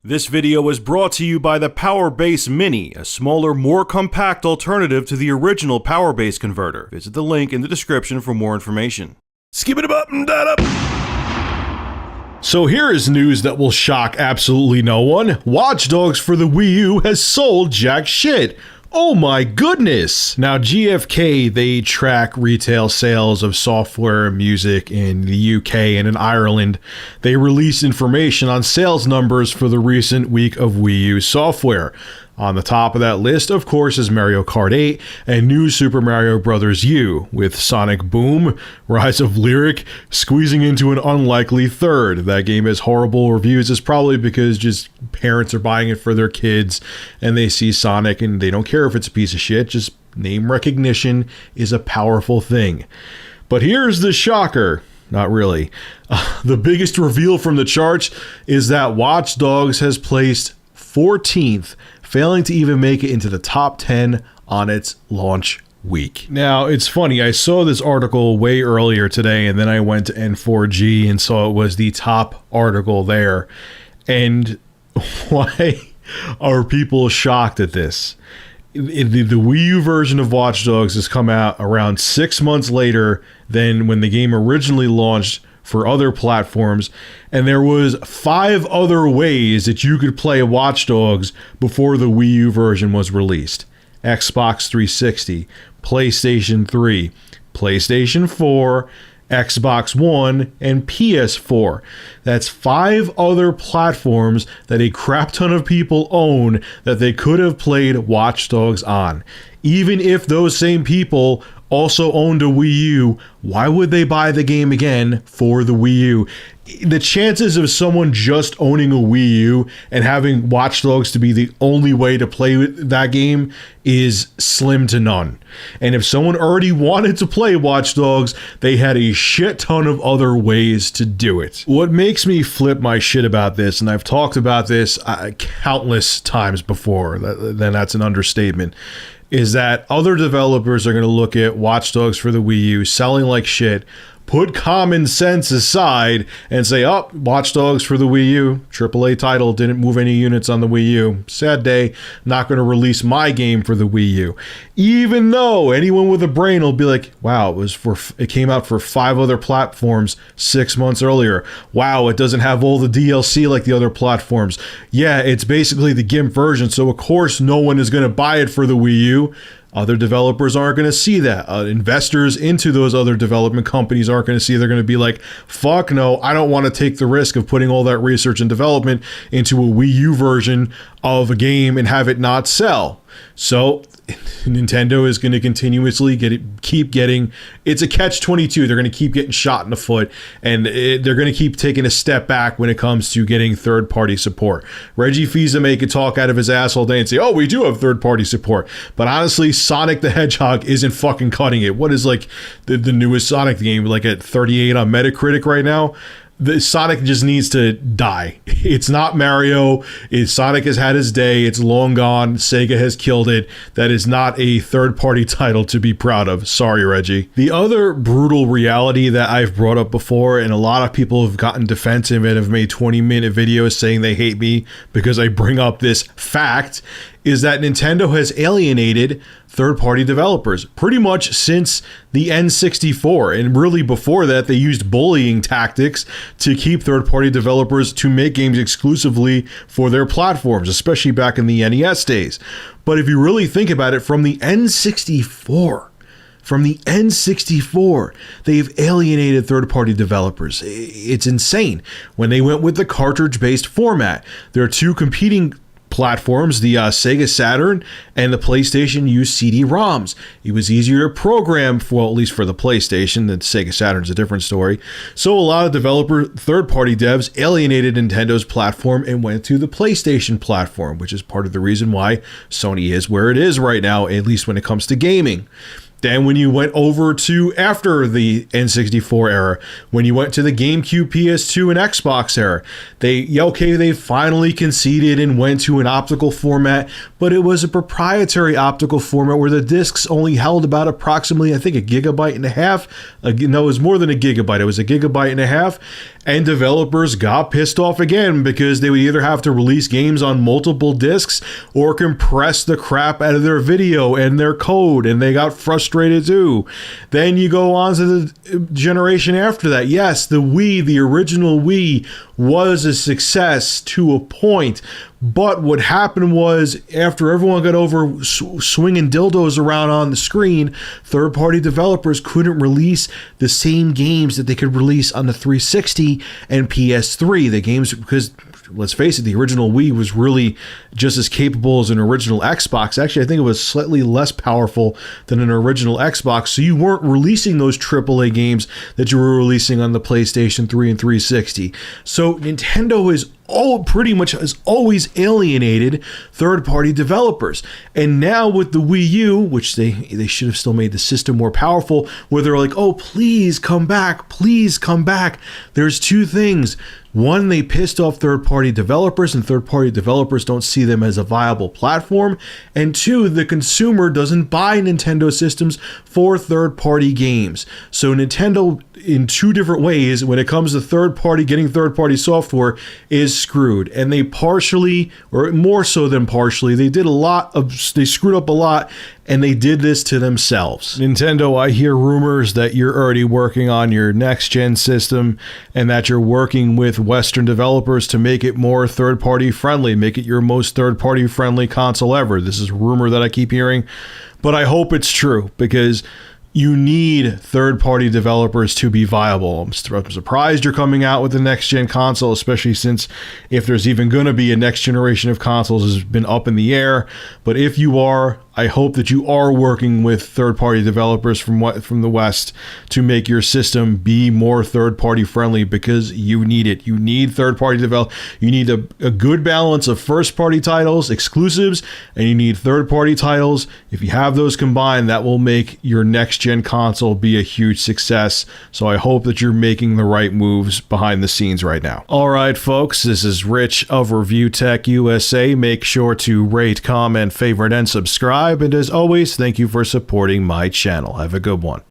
This video was brought to you by the Powerbase Mini, a smaller, more compact alternative to the original Powerbase converter. Visit the link in the description for more information. Skip it up and that up. So here is news that will shock absolutely no one. Watch Dogs for the Wii U has sold jack shit. Oh my goodness! Now GfK, they track retail sales of software and music in the UK and in Ireland. They released information on sales numbers for the recent week of Wii U software. On the top of that list, of course, is Mario Kart 8 and New Super Mario Bros. U, with Sonic Boom, Rise of Lyric, squeezing into an unlikely third. That game has horrible reviews. It's probably because just parents are buying it for their kids and they see Sonic and they don't care if it's a piece of shit. Just name recognition is a powerful thing. But here's the shocker. Not really. The biggest reveal from the charts is that Watch Dogs has placed 14th, failing to even make it into the top 10 on its launch week. Now, it's funny, I saw this article way earlier today, and then I went to N4G and saw it was the top article there. And why are people shocked at this? The Wii U version of Watch Dogs has come out around 6 months later than when the game originally launched for other platforms, and there was 5 other ways that you could play Watch Dogs before the Wii U version was released. Xbox 360, PlayStation 3, PlayStation 4, Xbox One, and PS4. That's 5 other platforms that a crap ton of people own that they could have played Watch Dogs on. Even if those same people also owned a Wii U, why would they buy the game again for the Wii U? The chances of someone just owning a Wii U and having Watch Dogs to be the only way to play that game is slim to none. And if someone already wanted to play Watch Dogs, they had a shit ton of other ways to do it. What makes me flip my shit about this, and I've talked about this countless times before, then that's an understatement, is that other developers are going to look at Watch Dogs for the Wii U selling like shit, put common sense aside, and say, oh, Watch Dogs for the Wii U, AAA title, didn't move any units on the Wii U. Sad day, not going to release my game for the Wii U. Even though anyone with a brain will be like, wow, it came out for 5 other platforms 6 months earlier. Wow, it doesn't have all the DLC like the other platforms. Yeah, it's basically the GIMP version, so of course no one is going to buy it for the Wii U. Other developers aren't going to see that. Investors into those other development companies aren't going to see. They're going to be like, fuck no, I don't want to take the risk of putting all that research and development into a Wii U version of a game and have it not sell. So Nintendo is going to continuously keep getting, it's a catch-22. They're going to keep getting shot in the foot, and they're going to keep taking a step back when it comes to getting third-party support. Reggie Fils-Aimé could talk out of his ass all day and say, oh, we do have third-party support. But honestly, Sonic the Hedgehog isn't fucking cutting it. What is like the newest Sonic game, like at 38 on Metacritic right now? The Sonic just needs to die. It's not Mario. Sonic has had his day. It's long gone. Sega has killed it. That is not a third-party title to be proud of. Sorry, Reggie. The other brutal reality that I've brought up before, and a lot of people have gotten defensive and have made 20-minute videos saying they hate me because I bring up this fact, is that Nintendo has alienated third-party developers pretty much since the N64. And really before that, they used bullying tactics to keep third-party developers to make games exclusively for their platforms, especially back in the NES days. But if you really think about it, from the N64, they've alienated third-party developers. It's insane. When they went with the cartridge-based format, there are 2 competing platforms. The Sega Saturn and the PlayStation used CD-ROMs. It was easier to program, for, at least for the PlayStation. The Sega Saturn's a different story. So a lot of third-party devs alienated Nintendo's platform and went to the PlayStation platform, which is part of the reason why Sony is where it is right now, at least when it comes to gaming. Then when you went over to after the N64 era, when you went to the GameCube, PS2, and Xbox era, they finally conceded and went to an optical format, but it was a proprietary optical format where the discs only held about approximately, I think, 1.5 gigabytes. No, it was more than 1 gigabyte. It was 1.5 gigabytes, And developers got pissed off again because they would either have to release games on multiple discs or compress the crap out of their video and their code, and they got frustrated too. Then you go on to the generation after that. Yes, the Wii, the original Wii, was a success to a point. But what happened was, after everyone got over swinging dildos around on the screen, third-party developers couldn't release the same games that they could release on the 360 and PS3. The games, because let's face it, the original Wii was really just as capable as an original Xbox. Actually, I think it was slightly less powerful than an original Xbox. So you weren't releasing those AAA games that you were releasing on the PlayStation 3 and 360. So Nintendo is pretty much has always alienated third-party developers. And now with the Wii U, which they should have still made the system more powerful, where they're like, oh, please come back, please come back. There's two things. One, they pissed off third-party developers, and third-party developers don't see them as a viable platform. And two, the consumer doesn't buy Nintendo systems for third-party games. So Nintendo, in two different ways, when it comes to getting third-party software, is screwed. And they partially, or more so than partially, they screwed up a lot, and they did this to themselves. Nintendo, I hear rumors that you're already working on your next-gen system and that you're working with Western developers to make it more third-party friendly, make it your most third-party friendly console ever. This is a rumor that I keep hearing, but I hope it's true, because you need third-party developers to be viable. I'm surprised you're coming out with the next-gen console, especially since if there's even going to be a next generation of consoles has been up in the air. But if you are, I hope that you are working with third-party developers from the West to make your system be more third-party friendly, because you need it. You need third-party You need a good balance of first-party titles, exclusives, and you need third-party titles. If you have those combined, that will make your next-gen console be a huge success. So I hope that you're making the right moves behind the scenes right now. All right, folks, this is Rich of Review Tech USA. Make sure to rate, comment, favorite, and subscribe. And as always, thank you for supporting my channel. Have a good one.